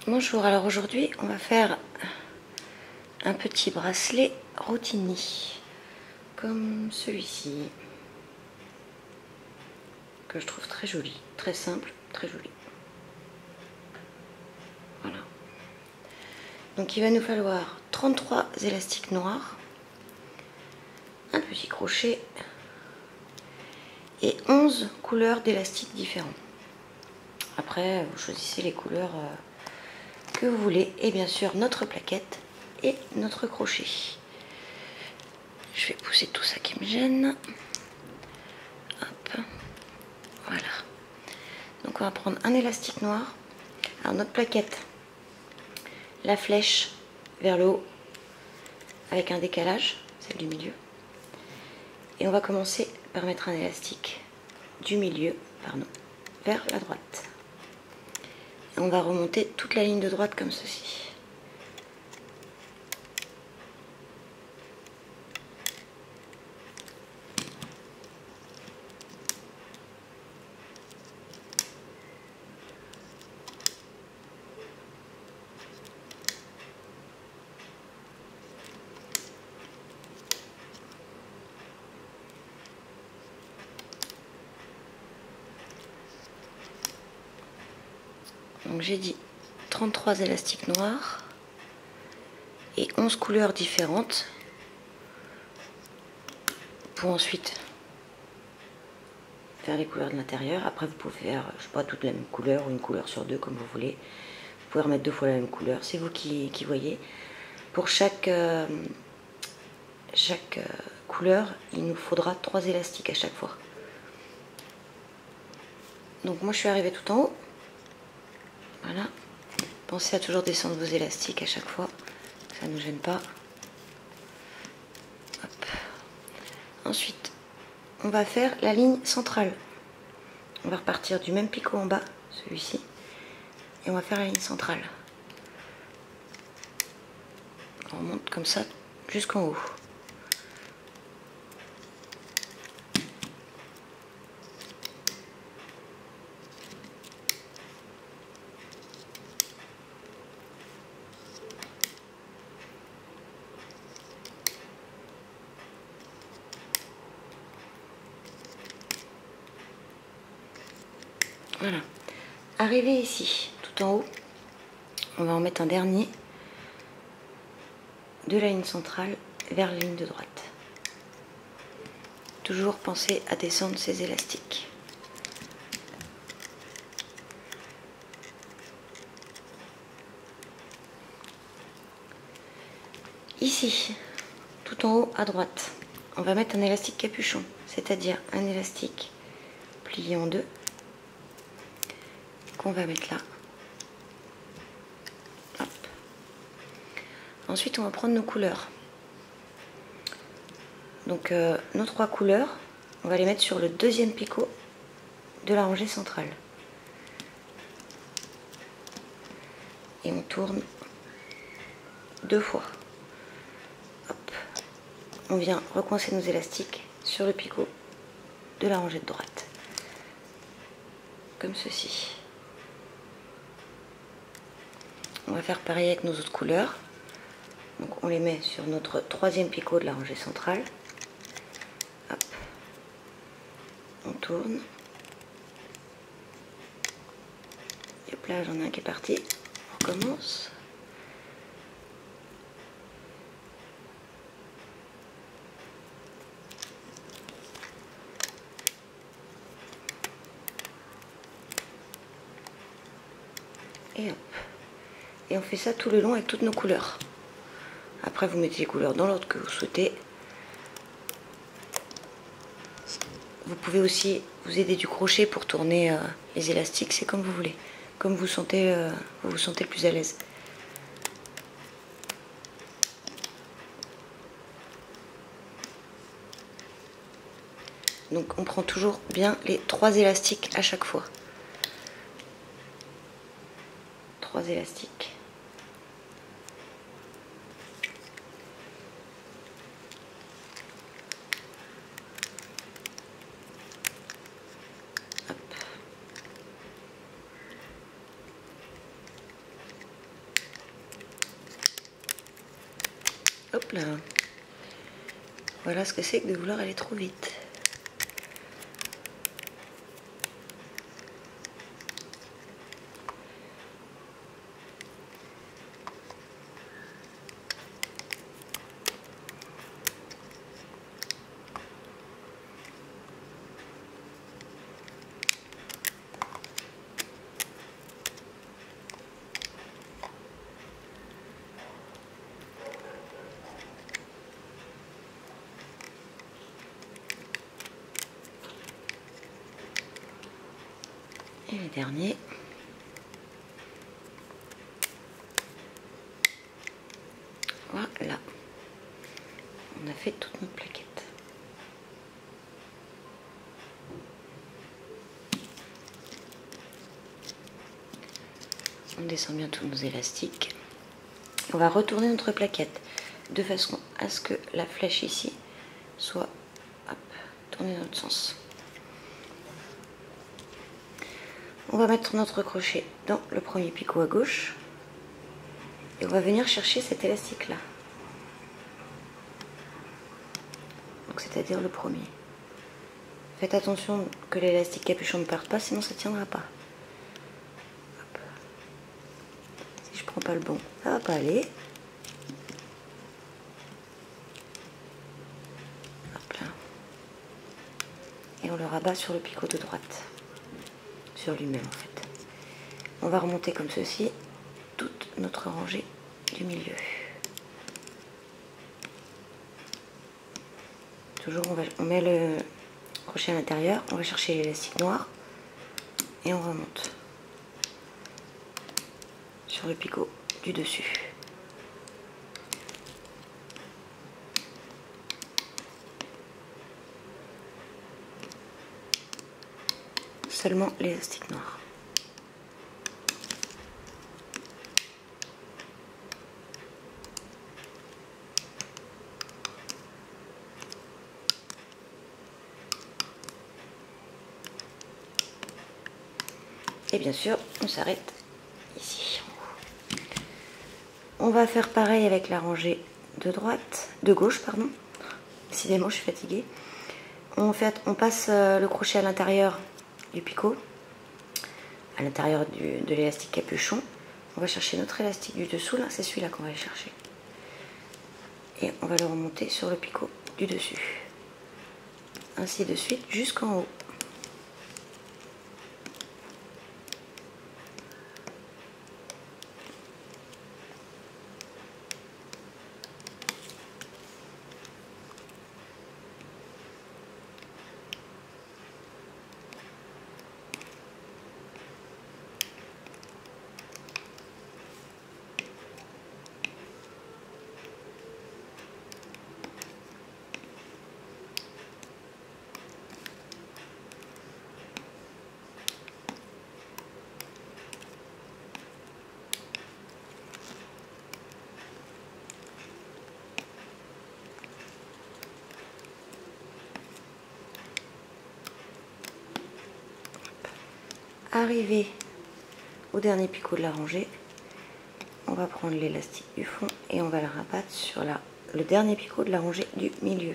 Bonjour, alors aujourd'hui on va faire un petit bracelet Rotini comme celui-ci que je trouve très joli, très simple, très joli. Voilà. Donc il va nous falloir 33 élastiques noirs, un petit crochet et 11 couleurs d'élastiques différents. Après vous choisissez les couleurs que vous voulez et bien sûr notre plaquette et notre crochet. Je vais pousser tout ça qui me gêne. Hop. Voilà. Donc on va prendre un élastique noir. Alors notre plaquette, la flèche vers le haut avec un décalage, celle du milieu. Et on va commencer par mettre un élastique du milieu, vers la droite. Et on va remonter toute la ligne de droite comme ceci. Donc j'ai dit 33 élastiques noirs et 11 couleurs différentes pour ensuite faire les couleurs de l'intérieur. Après vous pouvez faire, je sais pas, toutes la même couleur ou une couleur sur deux comme vous voulez. Vous pouvez remettre 2 fois la même couleur, c'est vous qui voyez. Pour chaque couleur, il nous faudra 3 élastiques à chaque fois. Donc moi je suis arrivée tout en haut. Voilà. Pensez à toujours descendre vos élastiques à chaque fois, ça ne nous gêne pas. Hop. Ensuite, on va faire la ligne centrale. On va repartir du même picot en bas, celui-ci, et on va faire la ligne centrale. On remonte comme ça jusqu'en haut. Voilà. Arrivé ici, tout en haut, on va en mettre un dernier de la ligne centrale vers la ligne de droite. Toujours penser à descendre ces élastiques. Ici, tout en haut à droite, on va mettre un élastique capuchon, c'est-à-dire un élastique plié en deux qu'on va mettre là. Hop. Ensuite, on va prendre nos couleurs. Donc nos 3 couleurs, on va les mettre sur le deuxième picot de la rangée centrale. Et on tourne 2 fois. Hop. On vient recoincer nos élastiques sur le picot de la rangée de droite. Comme ceci. On va faire pareil avec nos autres couleurs. Donc on les met sur notre 3e picot de la rangée centrale. Hop. On tourne. Et hop là, j'en ai un qui est parti. On recommence. Et hop. Et on fait ça tout le long avec toutes nos couleurs. Après, vous mettez les couleurs dans l'ordre que vous souhaitez. Vous pouvez aussi vous aider du crochet pour tourner les élastiques, c'est comme vous voulez. Comme vous vous sentez le plus à l'aise. Donc on prend toujours bien les 3 élastiques à chaque fois. 3 élastiques. Hop. Hop là. Voilà ce que c'est que de vouloir aller trop vite. Et le dernier. Voilà. On a fait toute notre plaquette. On descend bien tous nos élastiques. On va retourner notre plaquette de façon à ce que la flèche ici soit tournée dans l'autre sens. On va mettre notre crochet dans le premier picot à gauche et on va venir chercher cet élastique là, donc c'est-à-dire le premier. Faites attention que l'élastique capuchon ne parte pas, sinon ça ne tiendra pas. Hop. Si je prends pas le bon, ça va pas aller. Hop là. Et on le rabat sur le picot de droite, sur lui-même en fait. On va remonter comme ceci toute notre rangée du milieu. Toujours on met le crochet à l'intérieur, on va chercher l'élastique noir et on remonte sur le picot du dessus. Seulement l'élastique noir. Et bien sûr, on s'arrête ici. On va faire pareil avec la rangée de gauche, pardon. Décidément, je suis fatiguée. On passe le crochet à l'intérieur du picot, à l'intérieur de l'élastique capuchon. On va chercher notre élastique du dessous, là, c'est celui-là qu'on va aller chercher. Et on va le remonter sur le picot du dessus. Ainsi de suite jusqu'en haut. Arrivé au dernier picot de la rangée, on va prendre l'élastique du fond et on va le rabattre sur le dernier picot de la rangée du milieu.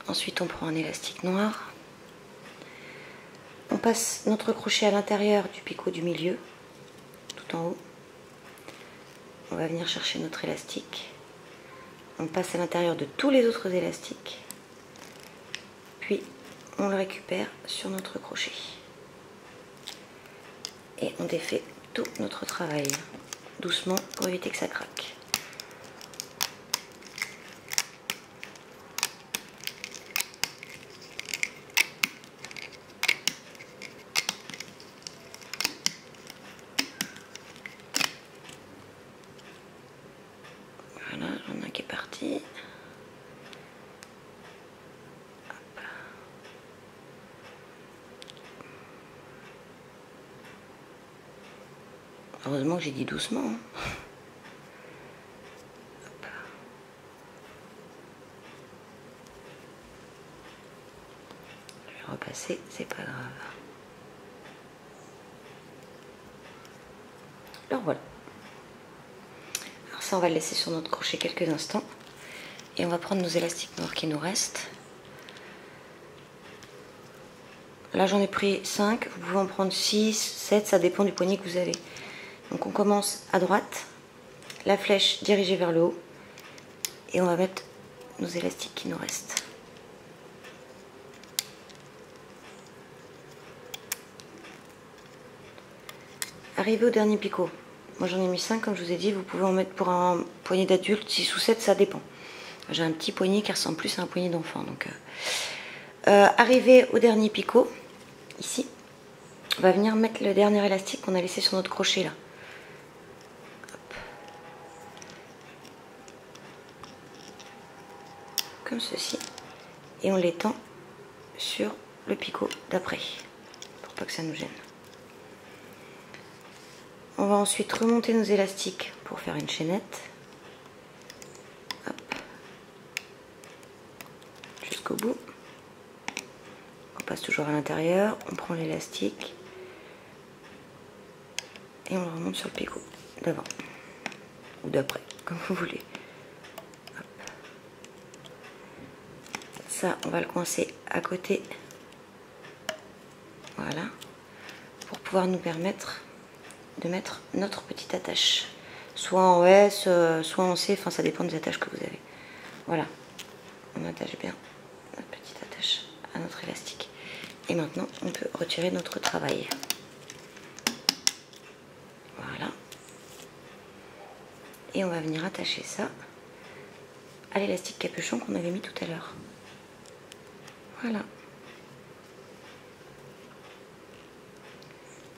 Ensuite on prend un élastique noir, on passe notre crochet à l'intérieur du picot du milieu, tout en haut. On va venir chercher notre élastique, on passe à l'intérieur de tous les autres élastiques, puis on le récupère sur notre crochet et on défait tout notre travail doucement pour éviter que ça craque. Voilà, j'en ai un qui est parti. Heureusement que j'ai dit doucement. Hein. Je vais repasser, c'est pas grave. Alors voilà. Alors ça, on va le laisser sur notre crochet quelques instants. Et on va prendre nos élastiques noirs qui nous restent. Là, j'en ai pris 5. Vous pouvez en prendre 6, 7, ça dépend du poignet que vous avez. Donc, on commence à droite. La flèche dirigée vers le haut. Et on va mettre nos élastiques qui nous restent. Arrivé au dernier picot. Moi, j'en ai mis 5, comme je vous ai dit. Vous pouvez en mettre pour un poignet d'adulte, 6 ou 7, ça dépend. J'ai un petit poignet qui ressemble plus à un poignet d'enfant. Donc, arrivé au dernier picot, ici, on va venir mettre le dernier élastique qu'on a laissé sur notre crochet là. Hop. Comme ceci. Et on l'étend sur le picot d'après, pour pas que ça nous gêne. On va ensuite remonter nos élastiques pour faire une chaînette. Hop. Jusqu'au bout. On passe toujours à l'intérieur, on prend l'élastique et on le remonte sur le picot d'avant ou d'après, comme vous voulez. Hop. Ça, on va le coincer à côté. Voilà. Pour pouvoir nous permettre de mettre notre petite attache. Soit en S, soit en C, enfin ça dépend des attaches que vous avez. Voilà. On attache bien notre petite attache à notre élastique. Et maintenant, on peut retirer notre travail. Voilà. Et on va venir attacher ça à l'élastique capuchon qu'on avait mis tout à l'heure. Voilà.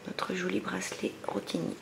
Notre joli bracelet Rotini.